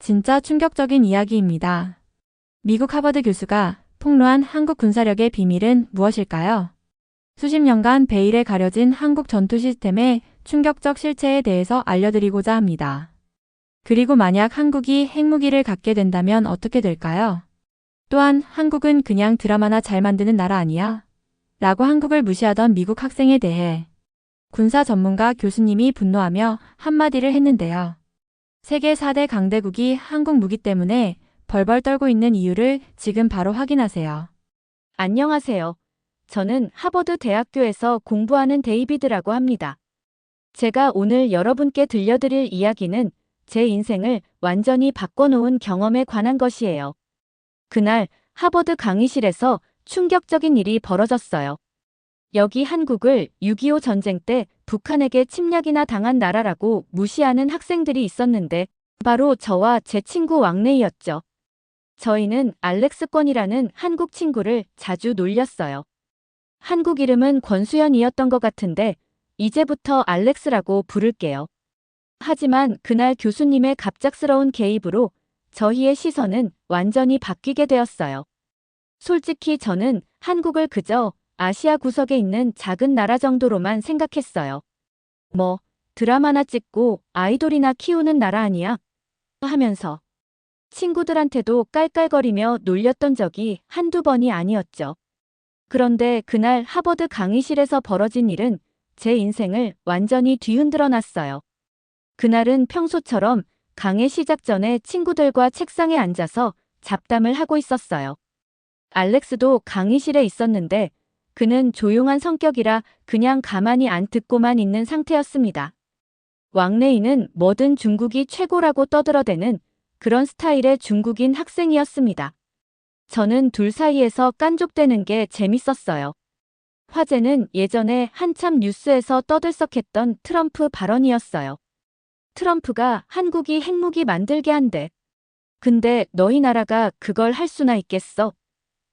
진짜 충격적인 이야기입니다. 미국 하버드 교수가 폭로한 한국 군사력의 비밀은 무엇일까요? 수십 년간 베일에 가려진 한국 전투 시스템의 충격적 실체에 대해서 알려드리고자 합니다. 그리고 만약 한국이 핵무기를 갖게 된다면 어떻게 될까요? 또한 한국은 그냥 드라마나 잘 만드는 나라 아니야? 라고 한국을 무시하던 미국 학생에 대해 군사 전문가 교수님이 분노하며 한마디를 했는데요. 세계 4대 강대국이 한국 무기 때문에 벌벌 떨고 있는 이유를 지금 바로 확인하세요. 안녕하세요. 저는 하버드 대학교에서 공부하는 데이비드라고 합니다. 제가 오늘 여러분께 들려드릴 이야기는 제 인생을 완전히 바꿔놓은 경험에 관한 것이에요. 그날 하버드 강의실에서 충격적인 일이 벌어졌어요. 여기 한국을 6.25 전쟁 때 북한에게 침략이나 당한 나라라고 무시하는 학생들이 있었는데 바로 저와 제 친구 왕래이였죠. 저희는 알렉스권이라는 한국 친구를 자주 놀렸어요. 한국 이름은 권수연이었던 것 같은데 이제부터 알렉스라고 부를게요. 하지만 그날 교수님의 갑작스러운 개입으로 저희의 시선은 완전히 바뀌게 되었어요. 솔직히 저는 한국을 그저 아시아 구석에 있는 작은 나라 정도로만 생각했어요. 뭐, 드라마나 찍고 아이돌이나 키우는 나라 아니야? 하면서 친구들한테도 깔깔거리며 놀렸던 적이 한두 번이 아니었죠. 그런데 그날 하버드 강의실에서 벌어진 일은 제 인생을 완전히 뒤흔들어 놨어요. 그날은 평소처럼 강의 시작 전에 친구들과 책상에 앉아서 잡담을 하고 있었어요. 알렉스도 강의실에 있었는데 그는 조용한 성격이라 그냥 가만히 안 듣고만 있는 상태였습니다. 왕래이는 뭐든 중국이 최고라고 떠들어대는 그런 스타일의 중국인 학생이었습니다. 저는 둘 사이에서 깐족대는 게 재밌었어요. 화제는 예전에 한참 뉴스에서 떠들썩했던 트럼프 발언이었어요. 트럼프가 한국이 핵무기 만들게 한대. 근데 너희 나라가 그걸 할 수나 있겠어?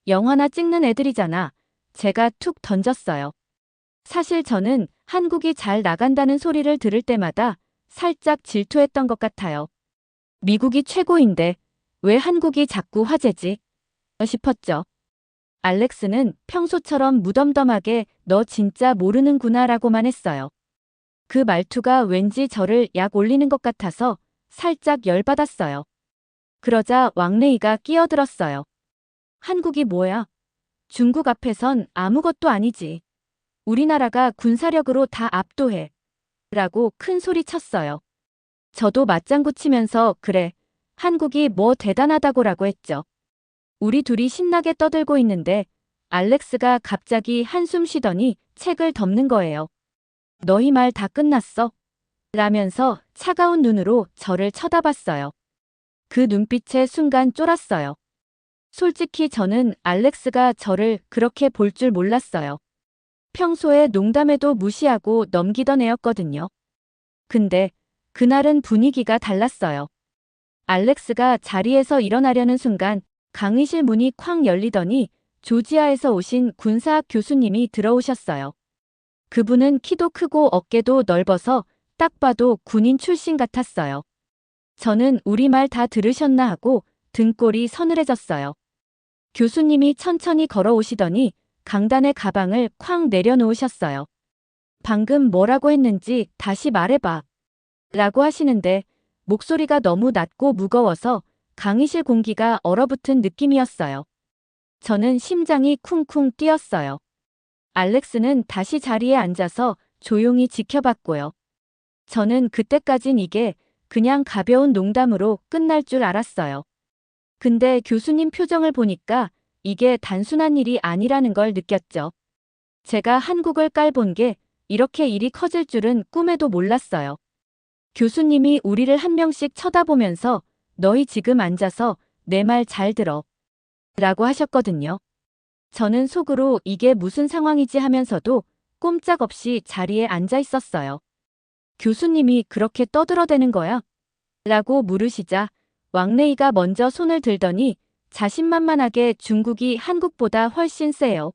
영화나 찍는 애들이잖아. 제가 툭 던졌어요. 사실 저는 한국이 잘 나간다는 소리를 들을 때마다 살짝 질투했던 것 같아요. 미국이 최고인데 왜 한국이 자꾸 화제지? 싶었죠. 알렉스는 평소처럼 무덤덤하게 너 진짜 모르는구나 라고만 했어요. 그 말투가 왠지 저를 약 올리는 것 같아서 살짝 열받았어요. 그러자 왕래이가 끼어들었어요. 한국이 뭐야? 중국 앞에선 아무것도 아니지. 우리나라가 군사력으로 다 압도해. 라고 큰 소리 쳤어요. 저도 맞장구 치면서 그래, 한국이 뭐 대단하다고라고 했죠. 우리 둘이 신나게 떠들고 있는데 알렉스가 갑자기 한숨 쉬더니 책을 덮는 거예요. 너희 말 다 끝났어? 라면서 차가운 눈으로 저를 쳐다봤어요. 그 눈빛에 순간 쫄았어요. 솔직히 저는 알렉스가 저를 그렇게 볼 줄 몰랐어요. 평소에 농담에도 무시하고 넘기던 애였거든요. 근데 그날은 분위기가 달랐어요. 알렉스가 자리에서 일어나려는 순간 강의실 문이 쾅 열리더니 조지아에서 오신 군사학 교수님이 들어오셨어요. 그분은 키도 크고 어깨도 넓어서 딱 봐도 군인 출신 같았어요. 저는 우리 말 다 들으셨나 하고 등골이 서늘해졌어요. 교수님이 천천히 걸어오시더니 강단의 가방을 쾅 내려놓으셨어요. 방금 뭐라고 했는지 다시 말해봐. 라고 하시는데 목소리가 너무 낮고 무거워서 강의실 공기가 얼어붙은 느낌이었어요. 저는 심장이 쿵쿵 뛰었어요. 알렉스는 다시 자리에 앉아서 조용히 지켜봤고요. 저는 그때까진 이게 그냥 가벼운 농담으로 끝날 줄 알았어요. 근데 교수님 표정을 보니까 이게 단순한 일이 아니라는 걸 느꼈죠. 제가 한국을 깔본 게 이렇게 일이 커질 줄은 꿈에도 몰랐어요. 교수님이 우리를 한 명씩 쳐다보면서 너희 지금 앉아서 내 말 잘 들어. 라고 하셨거든요. 저는 속으로 이게 무슨 상황이지 하면서도 꼼짝없이 자리에 앉아 있었어요. 교수님이 그렇게 떠들어대는 거야? 라고 물으시자 왕래이가 먼저 손을 들더니 자신만만하게 중국이 한국보다 훨씬 세요.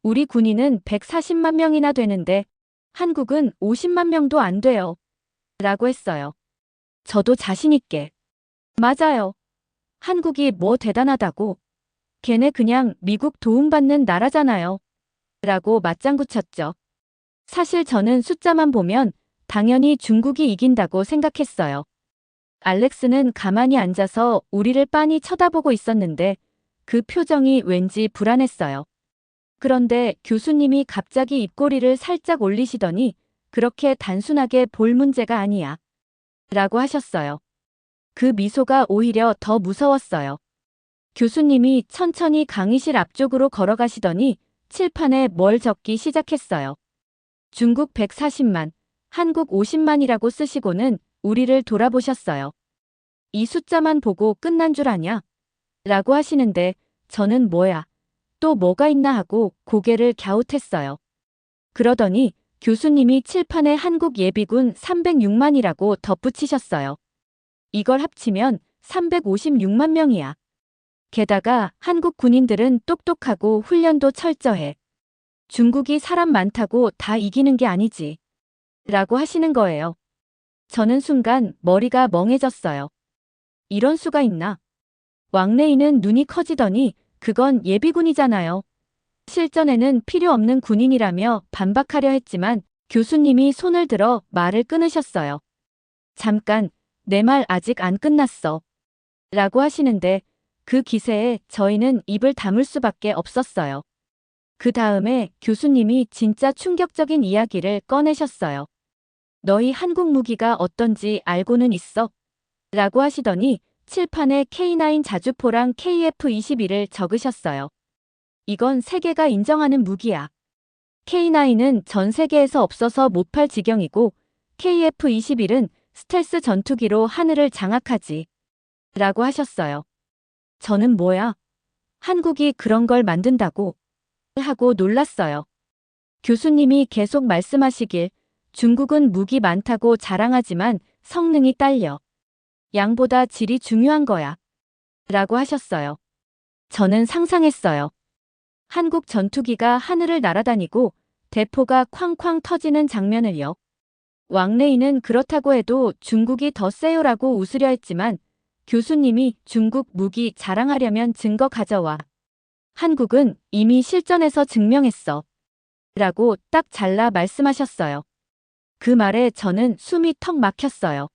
우리 군인은 140만 명이나 되는데 한국은 50만 명도 안 돼요. 라고 했어요. 저도 자신 있게 맞아요. 한국이 뭐 대단하다고. 걔네 그냥 미국 도움받는 나라잖아요. 라고 맞장구 쳤죠. 사실 저는 숫자만 보면 당연히 중국이 이긴다고 생각했어요. 알렉스는 가만히 앉아서 우리를 빤히 쳐다보고 있었는데 그 표정이 왠지 불안했어요. 그런데 교수님이 갑자기 입꼬리를 살짝 올리시더니 그렇게 단순하게 볼 문제가 아니야. 라고 하셨어요. 그 미소가 오히려 더 무서웠어요. 교수님이 천천히 강의실 앞쪽으로 걸어가시더니 칠판에 뭘 적기 시작했어요. 중국 140만, 한국 50만이라고 쓰시고는 우리를 돌아보셨어요. 이 숫자만 보고 끝난 줄 아냐? 라고 하시는데 저는 뭐야? 또 뭐가 있나 하고 고개를 갸웃했어요. 그러더니 교수님이 칠판에 한국 예비군 306만이라고 덧붙이셨어요. 이걸 합치면 356만 명이야. 게다가 한국 군인들은 똑똑하고 훈련도 철저해. 중국이 사람 많다고 다 이기는 게 아니지. 라고 하시는 거예요. 저는 순간 머리가 멍해졌어요. 이런 수가 있나? 왕래이는 눈이 커지더니 그건 예비군이잖아요. 실전에는 필요 없는 군인이라며 반박하려 했지만 교수님이 손을 들어 말을 끊으셨어요. 잠깐, 내 말 아직 안 끝났어. 라고 하시는데 그 기세에 저희는 입을 다물 수밖에 없었어요. 그 다음에 교수님이 진짜 충격적인 이야기를 꺼내셨어요. 너희 한국 무기가 어떤지 알고는 있어? 라고 하시더니 칠판에 K9 자주포랑 KF-21을 적으셨어요. 이건 세계가 인정하는 무기야. K9은 전 세계에서 없어서 못 팔 지경이고 KF-21은 스텔스 전투기로 하늘을 장악하지. 라고 하셨어요. 저는 뭐야? 한국이 그런 걸 만든다고? 하고 놀랐어요. 교수님이 계속 말씀하시길 중국은 무기 많다고 자랑하지만 성능이 딸려. 양보다 질이 중요한 거야. 라고 하셨어요. 저는 상상했어요. 한국 전투기가 하늘을 날아다니고 대포가 쾅쾅 터지는 장면을요. 왕래이는 그렇다고 해도 중국이 더 세요라고 웃으려 했지만 교수님이 중국 무기 자랑하려면 증거 가져와. 한국은 이미 실전에서 증명했어. 라고 딱 잘라 말씀하셨어요. 그 말에 저는 숨이 턱 막혔어요.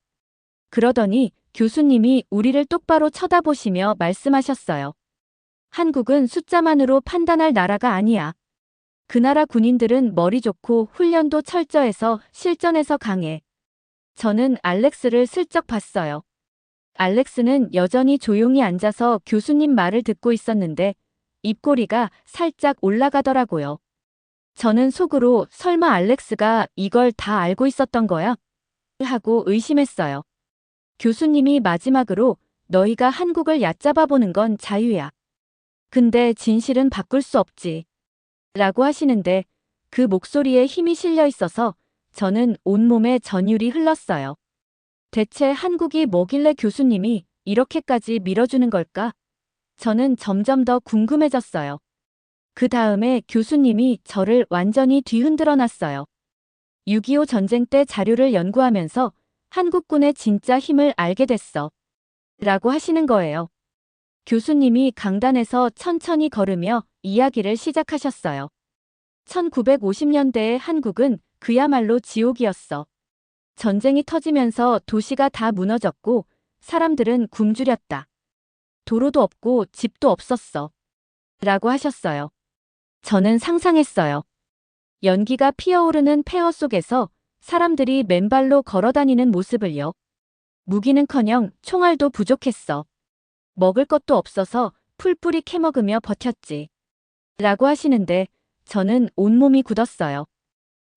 그러더니 교수님이 우리를 똑바로 쳐다보시며 말씀하셨어요. 한국은 숫자만으로 판단할 나라가 아니야. 그 나라 군인들은 머리 좋고 훈련도 철저해서 실전에서 강해. 저는 알렉스를 슬쩍 봤어요. 알렉스는 여전히 조용히 앉아서 교수님 말을 듣고 있었는데 입꼬리가 살짝 올라가더라고요. 저는 속으로 설마 알렉스가 이걸 다 알고 있었던 거야? 하고 의심했어요. 교수님이 마지막으로 너희가 한국을 얕잡아 보는 건 자유야. 근데 진실은 바꿀 수 없지. 라고 하시는데 그 목소리에 힘이 실려 있어서 저는 온몸에 전율이 흘렀어요. 대체 한국이 뭐길래 교수님이 이렇게까지 밀어주는 걸까? 저는 점점 더 궁금해졌어요. 그 다음에 교수님이 저를 완전히 뒤흔들어 놨어요. 6.25 전쟁 때 자료를 연구하면서 한국군의 진짜 힘을 알게 됐어. 라고 하시는 거예요. 교수님이 강단에서 천천히 걸으며 이야기를 시작하셨어요. 1950년대의 한국은 그야말로 지옥이었어. 전쟁이 터지면서 도시가 다 무너졌고 사람들은 굶주렸다. 도로도 없고 집도 없었어. 라고 하셨어요. 저는 상상했어요. 연기가 피어오르는 폐허 속에서 사람들이 맨발로 걸어다니는 모습을요. 무기는커녕 총알도 부족했어. 먹을 것도 없어서 풀뿌리 캐먹으며 버텼지. 라고 하시는데 저는 온몸이 굳었어요.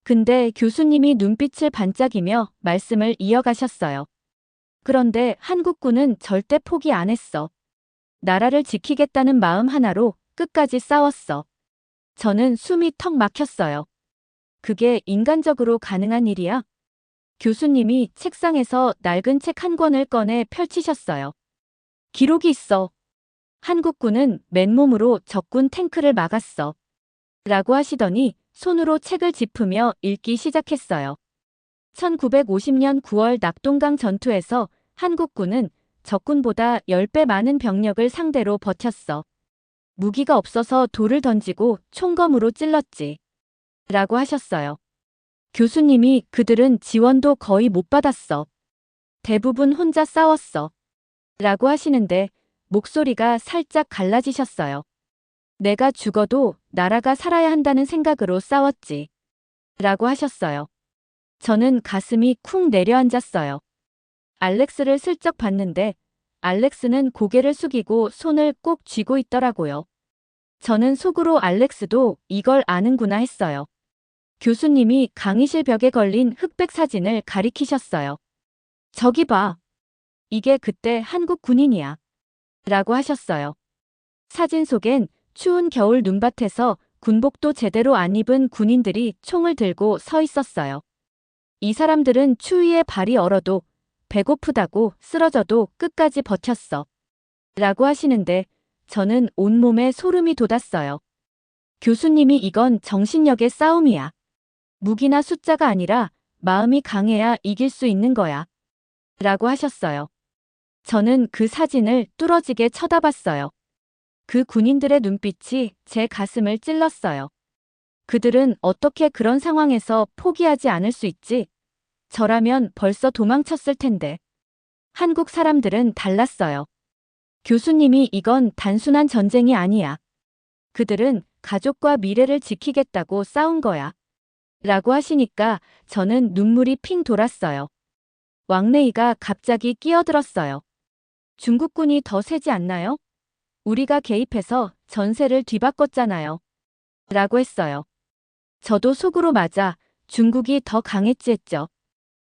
근데 교수님이 눈빛을 반짝이며 말씀을 이어가셨어요. 그런데 한국군은 절대 포기 안 했어. 나라를 지키겠다는 마음 하나로 끝까지 싸웠어. 저는 숨이 턱 막혔어요. 그게 인간적으로 가능한 일이야? 교수님이 책상에서 낡은 책 한 권을 꺼내 펼치셨어요. 기록이 있어. 한국군은 맨몸으로 적군 탱크를 막았어. 라고 하시더니 손으로 책을 짚으며 읽기 시작했어요. 1950년 9월 낙동강 전투에서 한국군은 적군보다 10배 많은 병력을 상대로 버텼어. 무기가 없어서 돌을 던지고 총검으로 찔렀지. 라고 하셨어요. 교수님이 그들은 지원도 거의 못 받았어. 대부분 혼자 싸웠어. 라고 하시는데 목소리가 살짝 갈라지셨어요. 내가 죽어도 나라가 살아야 한다는 생각으로 싸웠지. 라고 하셨어요. 저는 가슴이 쿵 내려앉았어요. 알렉스를 슬쩍 봤는데 알렉스는 고개를 숙이고 손을 꼭 쥐고 있더라고요. 저는 속으로 알렉스도 이걸 아는구나 했어요. 교수님이 강의실 벽에 걸린 흑백 사진을 가리키셨어요. 저기 봐. 이게 그때 한국 군인이야. 라고 하셨어요. 사진 속엔 추운 겨울 눈밭에서 군복도 제대로 안 입은 군인들이 총을 들고 서 있었어요. 이 사람들은 추위에 발이 얼어도 배고프다고 쓰러져도 끝까지 버텼어. 라고 하시는데 저는 온몸에 소름이 돋았어요. 교수님이 이건 정신력의 싸움이야. 무기나 숫자가 아니라 마음이 강해야 이길 수 있는 거야. 라고 하셨어요. 저는 그 사진을 뚫어지게 쳐다봤어요. 그 군인들의 눈빛이 제 가슴을 찔렀어요. 그들은 어떻게 그런 상황에서 포기하지 않을 수 있지? 저라면 벌써 도망쳤을 텐데. 한국 사람들은 달랐어요. 교수님이 이건 단순한 전쟁이 아니야. 그들은 가족과 미래를 지키겠다고 싸운 거야. 라고 하시니까 저는 눈물이 핑 돌았어요. 왕래이가 갑자기 끼어들었어요. 중국군이 더 세지 않나요? 우리가 개입해서 전세를 뒤바꿨잖아요. 라고 했어요. 저도 속으로 맞아 중국이 더 강했지 했죠.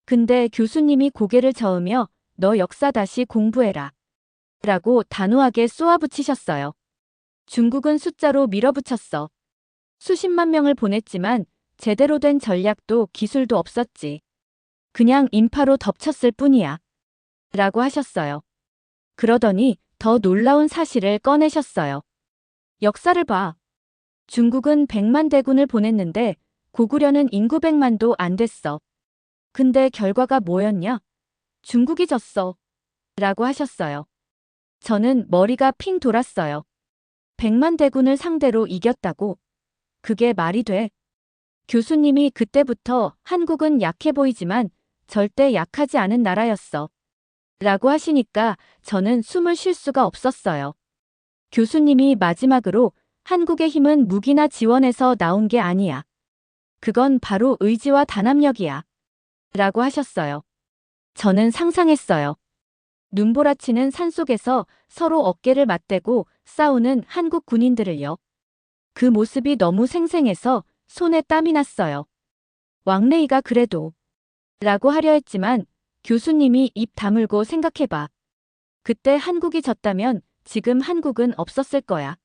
근데 교수님이 고개를 저으며 너 역사 다시 공부해라. 라고 단호하게 쏘아붙이셨어요. 중국은 숫자로 밀어붙였어. 수십만 명을 보냈지만 제대로 된 전략도 기술도 없었지. 그냥 인파로 덮쳤을 뿐이야. 라고 하셨어요. 그러더니 더 놀라운 사실을 꺼내셨어요. 역사를 봐. 중국은 100만 대군을 보냈는데 고구려는 인구 100만도 안 됐어. 근데 결과가 뭐였냐? 중국이 졌어. 라고 하셨어요. 저는 머리가 핑 돌았어요. 100만 대군을 상대로 이겼다고? 그게 말이 돼? 교수님이 그때부터 한국은 약해 보이지만 절대 약하지 않은 나라였어. 라고 하시니까 저는 숨을 쉴 수가 없었어요. 교수님이 마지막으로 한국의 힘은 무기나 지원에서 나온 게 아니야. 그건 바로 의지와 단합력이야. 라고 하셨어요. 저는 상상했어요. 눈보라치는 산속에서 서로 어깨를 맞대고 싸우는 한국 군인들을요. 그 모습이 너무 생생해서 손에 땀이 났어요. 왕래이가 그래도 라고 하려 했지만 교수님이 입 다물고 생각해봐. 그때 한국이 졌다면 지금 한국은 없었을 거야.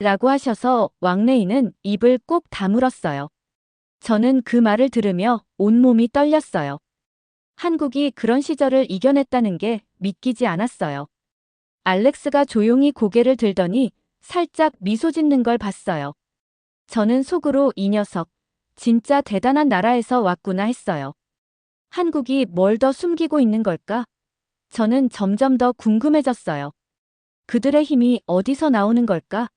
라고 하셔서 왕래이는 입을 꼭 다물었어요. 저는 그 말을 들으며 온몸이 떨렸어요. 한국이 그런 시절을 이겨냈다는 게 믿기지 않았어요. 알렉스가 조용히 고개를 들더니 살짝 미소 짓는 걸 봤어요. 저는 속으로 이 녀석, 진짜 대단한 나라에서 왔구나 했어요. 한국이 뭘 더 숨기고 있는 걸까? 저는 점점 더 궁금해졌어요. 그들의 힘이 어디서 나오는 걸까?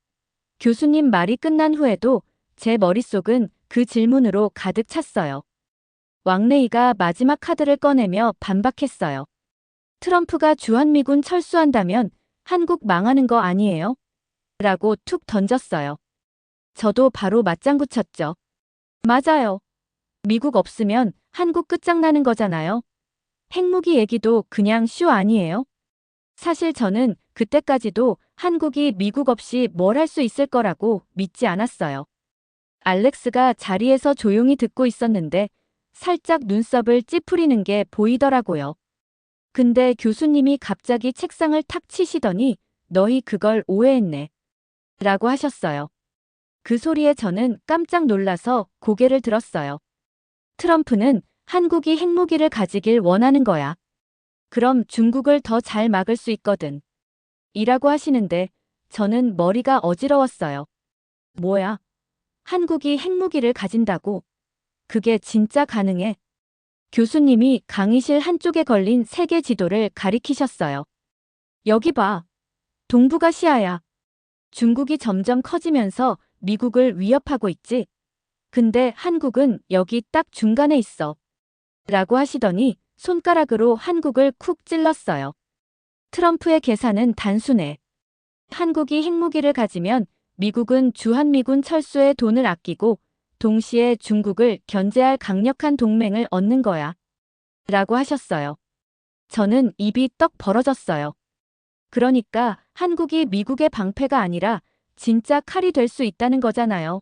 교수님 말이 끝난 후에도 제 머릿속은 그 질문으로 가득 찼어요. 왕래이가 마지막 카드를 꺼내며 반박했어요. 트럼프가 주한미군 철수한다면 한국 망하는 거 아니에요? 라고 툭 던졌어요. 저도 바로 맞장구 쳤죠. 맞아요. 미국 없으면 한국 끝장나는 거잖아요. 핵무기 얘기도 그냥 쇼 아니에요? 사실 저는 그때까지도 한국이 미국 없이 뭘 할 수 있을 거라고 믿지 않았어요. 알렉스가 자리에서 조용히 듣고 있었는데 살짝 눈썹을 찌푸리는 게 보이더라고요. 근데 교수님이 갑자기 책상을 탁 치시더니 너희 그걸 오해했네. 라고 하셨어요. 그 소리에 저는 깜짝 놀라서 고개를 들었어요. 트럼프는 한국이 핵무기를 가지길 원하는 거야. 그럼 중국을 더 잘 막을 수 있거든. 이라고 하시는데 저는 머리가 어지러웠어요. 뭐야? 한국이 핵무기를 가진다고? 그게 진짜 가능해? 교수님이 강의실 한쪽에 걸린 세계 지도를 가리키셨어요. 여기 봐. 동북아시아야. 중국이 점점 커지면서 미국을 위협하고 있지. 근데 한국은 여기 딱 중간에 있어. 라고 하시더니 손가락으로 한국을 쿡 찔렀어요. 트럼프의 계산은 단순해. 한국이 핵무기를 가지면 미국은 주한미군 철수에 돈을 아끼고 동시에 중국을 견제할 강력한 동맹을 얻는 거야. 라고 하셨어요. 저는 입이 떡 벌어졌어요. 그러니까 한국이 미국의 방패가 아니라 진짜 칼이 될 수 있다는 거잖아요.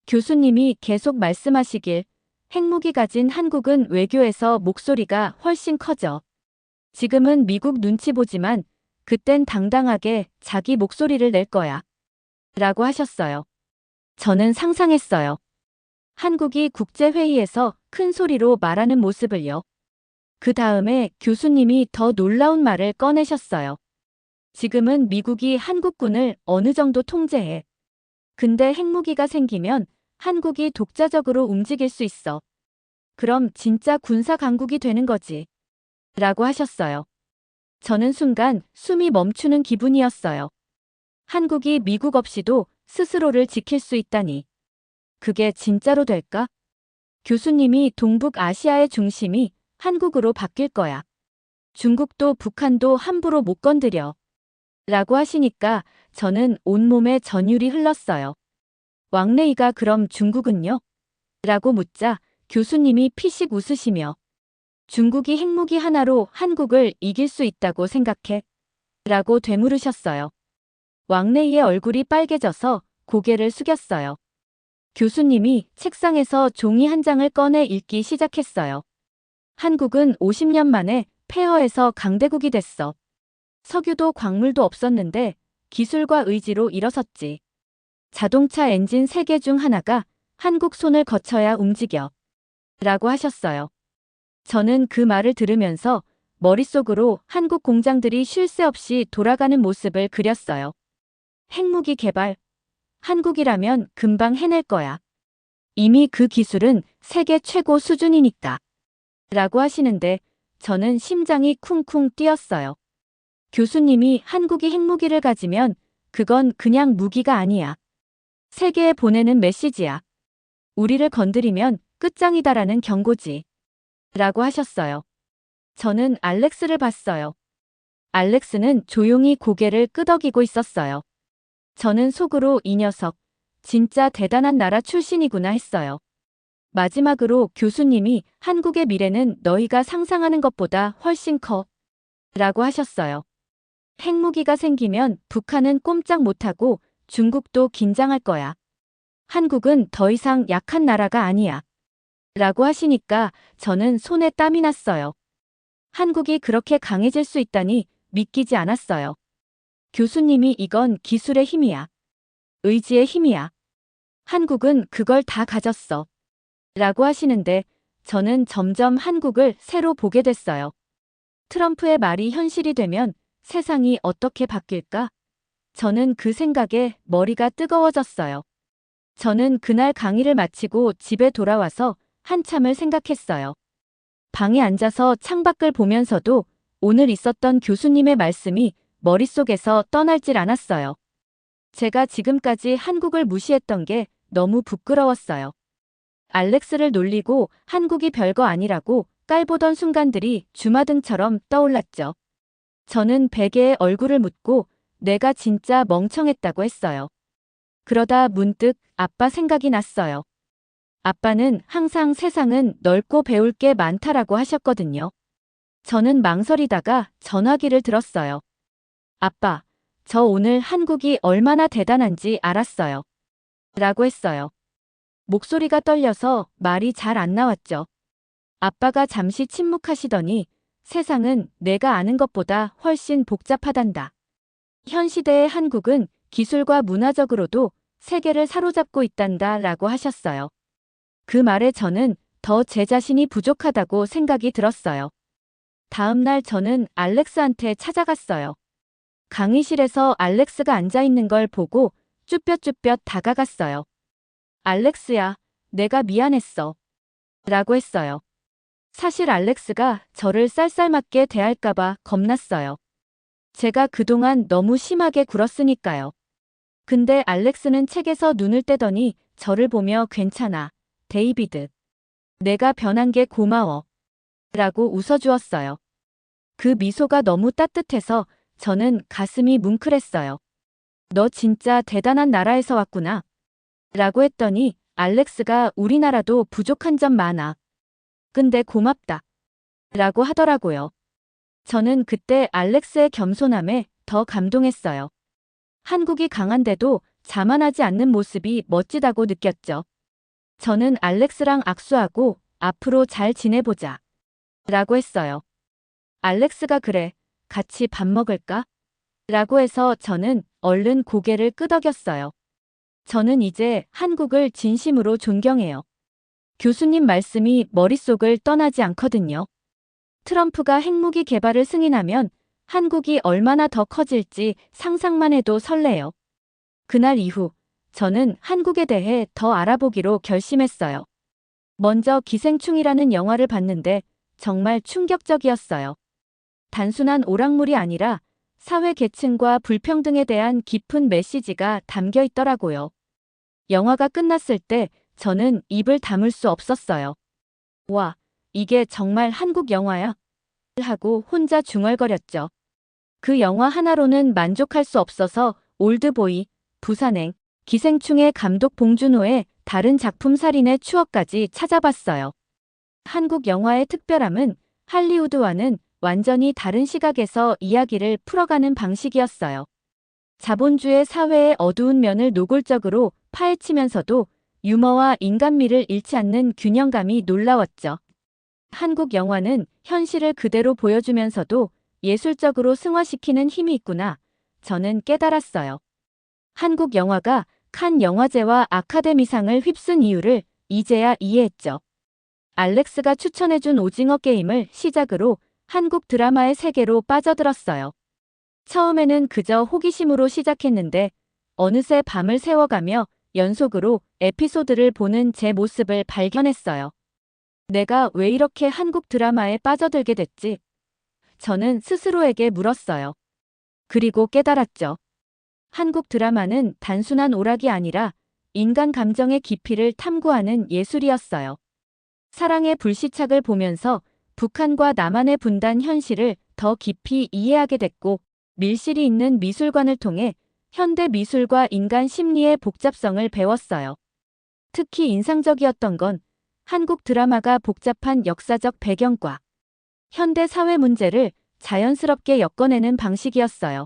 교수님이 계속 말씀하시길 핵무기 가진 한국은 외교에서 목소리가 훨씬 커져. 지금은 미국 눈치 보지만 그땐 당당하게 자기 목소리를 낼 거야. 라고 하셨어요. 저는 상상했어요. 한국이 국제회의에서 큰 소리로 말하는 모습을요. 그 다음에 교수님이 더 놀라운 말을 꺼내셨어요. 지금은 미국이 한국군을 어느 정도 통제해. 근데 핵무기가 생기면 한국이 독자적으로 움직일 수 있어. 그럼 진짜 군사 강국이 되는 거지. 라고 하셨어요. 저는 순간 숨이 멈추는 기분이었어요. 한국이 미국 없이도 스스로를 지킬 수 있다니. 그게 진짜로 될까? 교수님이 동북아시아의 중심이 한국으로 바뀔 거야. 중국도 북한도 함부로 못 건드려. 라고 하시니까 저는 온몸에 전율이 흘렀어요. 왕래이가 그럼 중국은요? 라고 묻자 교수님이 피식 웃으시며 중국이 핵무기 하나로 한국을 이길 수 있다고 생각해? 라고 되물으셨어요. 왕래이의 얼굴이 빨개져서 고개를 숙였어요. 교수님이 책상에서 종이 한 장을 꺼내 읽기 시작했어요. 한국은 50년 만에 폐허에서 강대국이 됐어. 석유도 광물도 없었는데 기술과 의지로 일어섰지. 자동차 엔진 3개 중 하나가 한국 손을 거쳐야 움직여. 라고 하셨어요. 저는 그 말을 들으면서 머릿속으로 한국 공장들이 쉴 새 없이 돌아가는 모습을 그렸어요. 핵무기 개발. 한국이라면 금방 해낼 거야. 이미 그 기술은 세계 최고 수준이니까. 라고 하시는데 저는 심장이 쿵쿵 뛰었어요. 교수님이 한국이 핵무기를 가지면 그건 그냥 무기가 아니야. 세계에 보내는 메시지야. 우리를 건드리면 끝장이다라는 경고지. 라고 하셨어요. 저는 알렉스를 봤어요. 알렉스는 조용히 고개를 끄덕이고 있었어요. 저는 속으로 이 녀석, 진짜 대단한 나라 출신이구나 했어요. 마지막으로 교수님이 한국의 미래는 너희가 상상하는 것보다 훨씬 커. 라고 하셨어요. 핵무기가 생기면 북한은 꼼짝 못하고 중국도 긴장할 거야. 한국은 더 이상 약한 나라가 아니야. 라고 하시니까 저는 손에 땀이 났어요. 한국이 그렇게 강해질 수 있다니 믿기지 않았어요. 교수님이 이건 기술의 힘이야. 의지의 힘이야. 한국은 그걸 다 가졌어. 라고 하시는데 저는 점점 한국을 새로 보게 됐어요. 트럼프의 말이 현실이 되면 세상이 어떻게 바뀔까? 저는 그 생각에 머리가 뜨거워졌어요. 저는 그날 강의를 마치고 집에 돌아와서 한참을 생각했어요. 방에 앉아서 창밖을 보면서도 오늘 있었던 교수님의 말씀이 머릿속에서 떠날질 않았어요. 제가 지금까지 한국을 무시했던 게 너무 부끄러웠어요. 알렉스를 놀리고 한국이 별거 아니라고 깔보던 순간들이 주마등처럼 떠올랐죠. 저는 베개에 얼굴을 묻고 내가 진짜 멍청했다고 했어요. 그러다 문득 아빠 생각이 났어요. 아빠는 항상 세상은 넓고 배울 게 많다라고 하셨거든요. 저는 망설이다가 전화기를 들었어요. 아빠, 저 오늘 한국이 얼마나 대단한지 알았어요. 라고 했어요. 목소리가 떨려서 말이 잘 안 나왔죠. 아빠가 잠시 침묵하시더니 세상은 내가 아는 것보다 훨씬 복잡하단다. 현 시대의 한국은 기술과 문화적으로도 세계를 사로잡고 있단다 라고 하셨어요. 그 말에 저는 더 제 자신이 부족하다고 생각이 들었어요. 다음 날 저는 알렉스한테 찾아갔어요. 강의실에서 알렉스가 앉아 있는 걸 보고 쭈뼛쭈뼛 다가갔어요. 알렉스야, 내가 미안했어. 라고 했어요. 사실 알렉스가 저를 쌀쌀맞게 대할까봐 겁났어요. 제가 그동안 너무 심하게 굴었으니까요. 근데 알렉스는 책에서 눈을 떼더니 저를 보며 괜찮아, 데이비드. 내가 변한 게 고마워. 라고 웃어주었어요. 그 미소가 너무 따뜻해서 저는 가슴이 뭉클했어요. 너 진짜 대단한 나라에서 왔구나. 라고 했더니 알렉스가 우리나라도 부족한 점 많아. 근데 고맙다. 라고 하더라고요. 저는 그때 알렉스의 겸손함에 더 감동했어요. 한국이 강한데도 자만하지 않는 모습이 멋지다고 느꼈죠. 저는 알렉스랑 악수하고 앞으로 잘 지내보자. 라고 했어요. 알렉스가 그래, 같이 밥 먹을까? 라고 해서 저는 얼른 고개를 끄덕였어요. 저는 이제 한국을 진심으로 존경해요. 교수님 말씀이 머릿속을 떠나지 않거든요. 트럼프가 핵무기 개발을 승인하면 한국이 얼마나 더 커질지 상상만 해도 설레요. 그날 이후 저는 한국에 대해 더 알아보기로 결심했어요. 먼저 기생충이라는 영화를 봤는데 정말 충격적이었어요. 단순한 오락물이 아니라 사회 계층과 불평등에 대한 깊은 메시지가 담겨 있더라고요. 영화가 끝났을 때 저는 입을 다물 수 없었어요. 와, 이게 정말 한국 영화야? 하고 혼자 중얼거렸죠. 그 영화 하나로는 만족할 수 없어서 올드보이, 부산행, 기생충의 감독 봉준호의 다른 작품 살인의 추억까지 찾아봤어요. 한국 영화의 특별함은 할리우드와는 완전히 다른 시각에서 이야기를 풀어가는 방식이었어요. 자본주의 사회의 어두운 면을 노골적으로 파헤치면서도 유머와 인간미를 잃지 않는 균형감이 놀라웠죠. 한국 영화는 현실을 그대로 보여주면서도 예술적으로 승화시키는 힘이 있구나. 저는 깨달았어요. 한국 영화가 칸 영화제와 아카데미상을 휩쓴 이유를 이제야 이해했죠. 알렉스가 추천해준 오징어 게임을 시작으로 한국 드라마의 세계로 빠져들었어요. 처음에는 그저 호기심으로 시작했는데 어느새 밤을 새워가며 연속으로 에피소드를 보는 제 모습을 발견했어요. 내가 왜 이렇게 한국 드라마에 빠져들게 됐지? 저는 스스로에게 물었어요. 그리고 깨달았죠. 한국 드라마는 단순한 오락이 아니라 인간 감정의 깊이를 탐구하는 예술이었어요. 사랑의 불시착을 보면서 북한과 남한의 분단 현실을 더 깊이 이해하게 됐고, 밀실이 있는 미술관을 통해 현대 미술과 인간 심리의 복잡성을 배웠어요. 특히 인상적이었던 건 한국 드라마가 복잡한 역사적 배경과 현대 사회 문제를 자연스럽게 엮어내는 방식이었어요.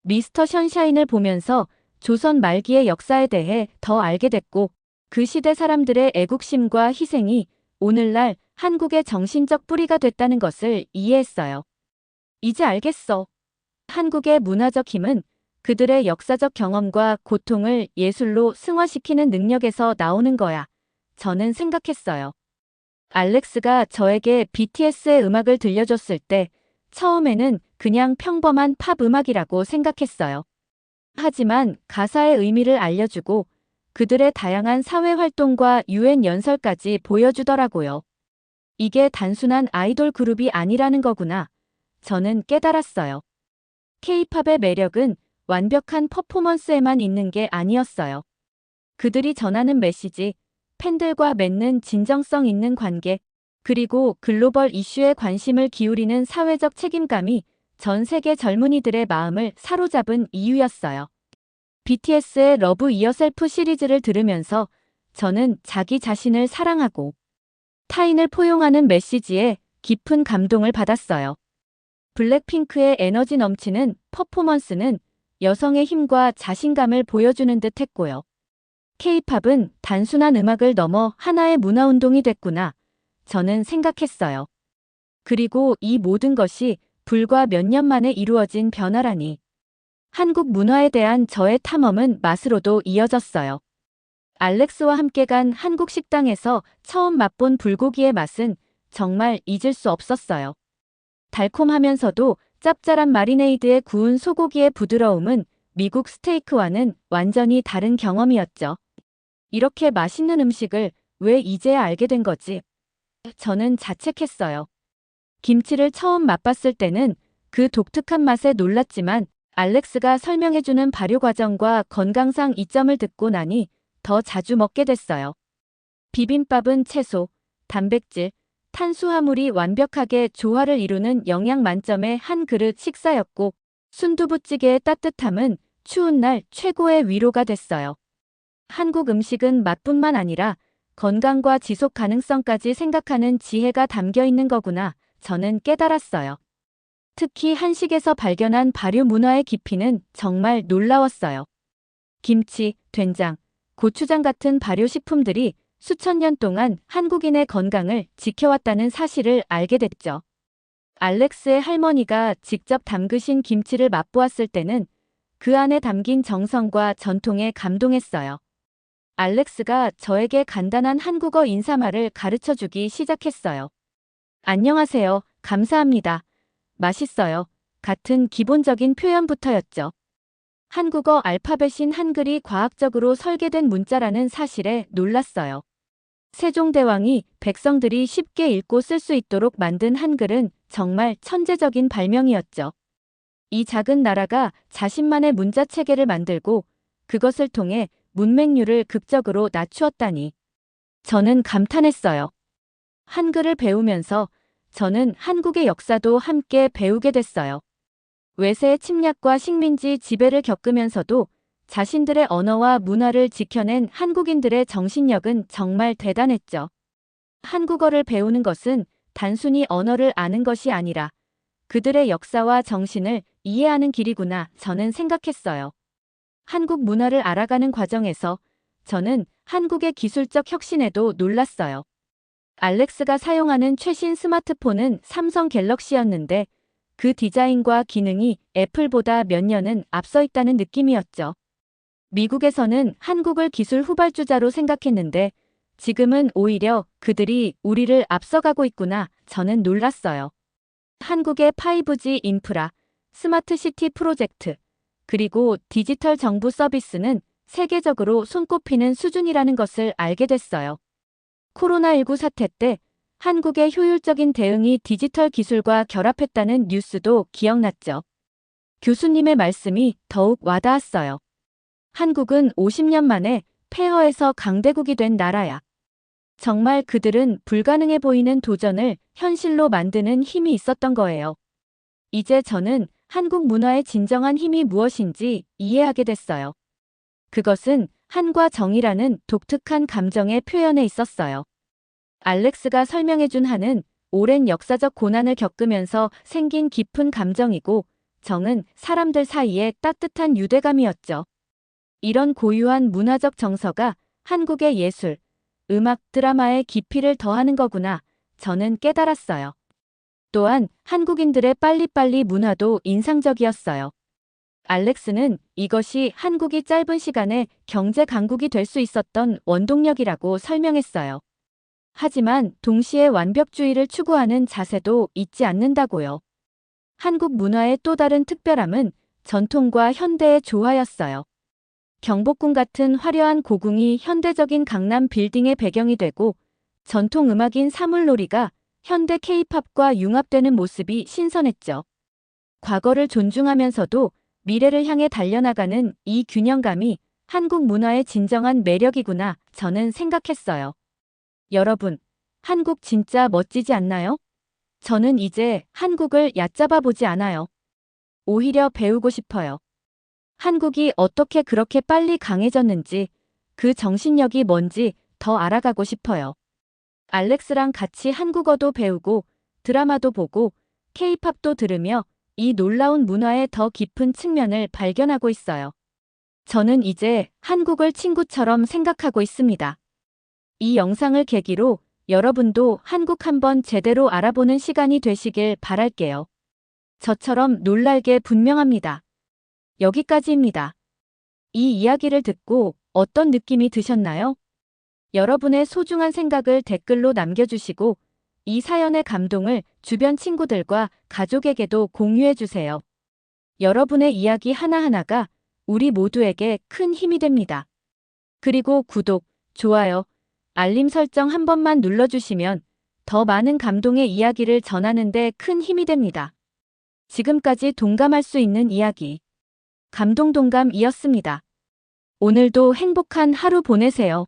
미스터 션샤인을 보면서 조선 말기의 역사에 대해 더 알게 됐고, 그 시대 사람들의 애국심과 희생이 오늘날 한국의 정신적 뿌리가 됐다는 것을 이해했어요. 이제 알겠어. 한국의 문화적 힘은 그들의 역사적 경험과 고통을 예술로 승화시키는 능력에서 나오는 거야. 저는 생각했어요. 알렉스가 저에게 BTS의 음악을 들려줬을 때 처음에는 그냥 평범한 팝 음악이라고 생각했어요. 하지만 가사의 의미를 알려주고 그들의 다양한 사회 활동과 유엔 연설까지 보여주더라고요. 이게 단순한 아이돌 그룹이 아니라는 거구나. 저는 깨달았어요. K-팝의 매력은 완벽한 퍼포먼스에만 있는 게 아니었어요. 그들이 전하는 메시지, 팬들과 맺는 진정성 있는 관계, 그리고 글로벌 이슈에 관심을 기울이는 사회적 책임감이 전 세계 젊은이들의 마음을 사로잡은 이유였어요. BTS의 러브 이어셀프 시리즈를 들으면서 저는 자기 자신을 사랑하고 타인을 포용하는 메시지에 깊은 감동을 받았어요. 블랙핑크의 에너지 넘치는 퍼포먼스는 여성의 힘과 자신감을 보여주는 듯 했고요. K-팝은 단순한 음악을 넘어 하나의 문화운동이 됐구나. 저는 생각했어요. 그리고 이 모든 것이 불과 몇 년 만에 이루어진 변화라니. 한국 문화에 대한 저의 탐험은 맛으로도 이어졌어요. 알렉스와 함께 간 한국 식당에서 처음 맛본 불고기의 맛은 정말 잊을 수 없었어요. 달콤하면서도 짭짤한 마리네이드에 구운 소고기의 부드러움은 미국 스테이크와는 완전히 다른 경험이었죠. 이렇게 맛있는 음식을 왜 이제야 알게 된 거지? 저는 자책했어요. 김치를 처음 맛봤을 때는 그 독특한 맛에 놀랐지만 알렉스가 설명해주는 발효 과정과 건강상 이점을 듣고 나니 더 자주 먹게 됐어요. 비빔밥은 채소, 단백질, 탄수화물이 완벽하게 조화를 이루는 영양 만점의 한 그릇 식사였고 순두부찌개의 따뜻함은 추운 날 최고의 위로가 됐어요. 한국 음식은 맛뿐만 아니라 건강과 지속 가능성까지 생각하는 지혜가 담겨 있는 거구나 저는 깨달았어요. 특히 한식에서 발견한 발효 문화의 깊이는 정말 놀라웠어요. 김치, 된장, 고추장 같은 발효식품들이 수천 년 동안 한국인의 건강을 지켜왔다는 사실을 알게 됐죠. 알렉스의 할머니가 직접 담그신 김치를 맛보았을 때는 그 안에 담긴 정성과 전통에 감동했어요. 알렉스가 저에게 간단한 한국어 인사말을 가르쳐주기 시작했어요. 안녕하세요. 감사합니다. 맛있어요. 같은 기본적인 표현부터였죠. 한국어 알파벳인 한글이 과학적으로 설계된 문자라는 사실에 놀랐어요. 세종대왕이 백성들이 쉽게 읽고 쓸 수 있도록 만든 한글은 정말 천재적인 발명이었죠. 이 작은 나라가 자신만의 문자 체계를 만들고 그것을 통해 문맹률을 극적으로 낮추었다니. 저는 감탄했어요. 한글을 배우면서 저는 한국의 역사도 함께 배우게 됐어요. 외세의 침략과 식민지 지배를 겪으면서도 자신들의 언어와 문화를 지켜낸 한국인들의 정신력은 정말 대단했죠. 한국어를 배우는 것은 단순히 언어를 아는 것이 아니라 그들의 역사와 정신을 이해하는 길이구나 저는 생각했어요. 한국 문화를 알아가는 과정에서 저는 한국의 기술적 혁신에도 놀랐어요. 알렉스가 사용하는 최신 스마트폰은 삼성 갤럭시였는데 그 디자인과 기능이 애플보다 몇 년은 앞서 있다는 느낌이었죠. 미국에서는 한국을 기술 후발주자로 생각했는데 지금은 오히려 그들이 우리를 앞서가고 있구나 저는 놀랐어요. 한국의 5G 인프라, 스마트시티 프로젝트, 그리고 디지털 정부 서비스는 세계적으로 손꼽히는 수준이라는 것을 알게 됐어요. 코로나19 사태 때 한국의 효율적인 대응이 디지털 기술과 결합했다는 뉴스도 기억났죠. 교수님의 말씀이 더욱 와닿았어요. 한국은 50년 만에 폐허에서 강대국이 된 나라야. 정말 그들은 불가능해 보이는 도전을 현실로 만드는 힘이 있었던 거예요. 이제 저는 한국 문화의 진정한 힘이 무엇인지 이해하게 됐어요. 그것은 한과 정이라는 독특한 감정의 표현에 있었어요. 알렉스가 설명해준 한은 오랜 역사적 고난을 겪으면서 생긴 깊은 감정이고 정은 사람들 사이의 따뜻한 유대감이었죠. 이런 고유한 문화적 정서가 한국의 예술, 음악, 드라마의 깊이를 더하는 거구나 저는 깨달았어요. 또한 한국인들의 빨리빨리 문화도 인상적이었어요. 알렉스는 이것이 한국이 짧은 시간에 경제 강국이 될 수 있었던 원동력이라고 설명했어요. 하지만 동시에 완벽주의를 추구하는 자세도 잊지 않는다고요. 한국 문화의 또 다른 특별함은 전통과 현대의 조화였어요. 경복궁 같은 화려한 고궁이 현대적인 강남 빌딩의 배경이 되고 전통 음악인 사물놀이가 현대 K-팝과 융합되는 모습이 신선했죠. 과거를 존중하면서도 미래를 향해 달려나가는 이 균형감이 한국 문화의 진정한 매력이구나 저는 생각했어요. 여러분, 한국 진짜 멋지지 않나요? 저는 이제 한국을 얕잡아 보지 않아요. 오히려 배우고 싶어요. 한국이 어떻게 그렇게 빨리 강해졌는지, 그 정신력이 뭔지 더 알아가고 싶어요. 알렉스랑 같이 한국어도 배우고, 드라마도 보고, K-팝도 들으며 이 놀라운 문화의 더 깊은 측면을 발견하고 있어요. 저는 이제 한국을 친구처럼 생각하고 있습니다. 이 영상을 계기로 여러분도 한국 한번 제대로 알아보는 시간이 되시길 바랄게요. 저처럼 놀랄 게 분명합니다. 여기까지입니다. 이 이야기를 듣고 어떤 느낌이 드셨나요? 여러분의 소중한 생각을 댓글로 남겨주시고 이 사연의 감동을 주변 친구들과 가족에게도 공유해주세요. 여러분의 이야기 하나하나가 우리 모두에게 큰 힘이 됩니다. 그리고 구독, 좋아요, 알림 설정 한 번만 눌러주시면 더 많은 감동의 이야기를 전하는 데 큰 힘이 됩니다. 지금까지 동감할 수 있는 이야기. 감동동감이었습니다. 오늘도 행복한 하루 보내세요.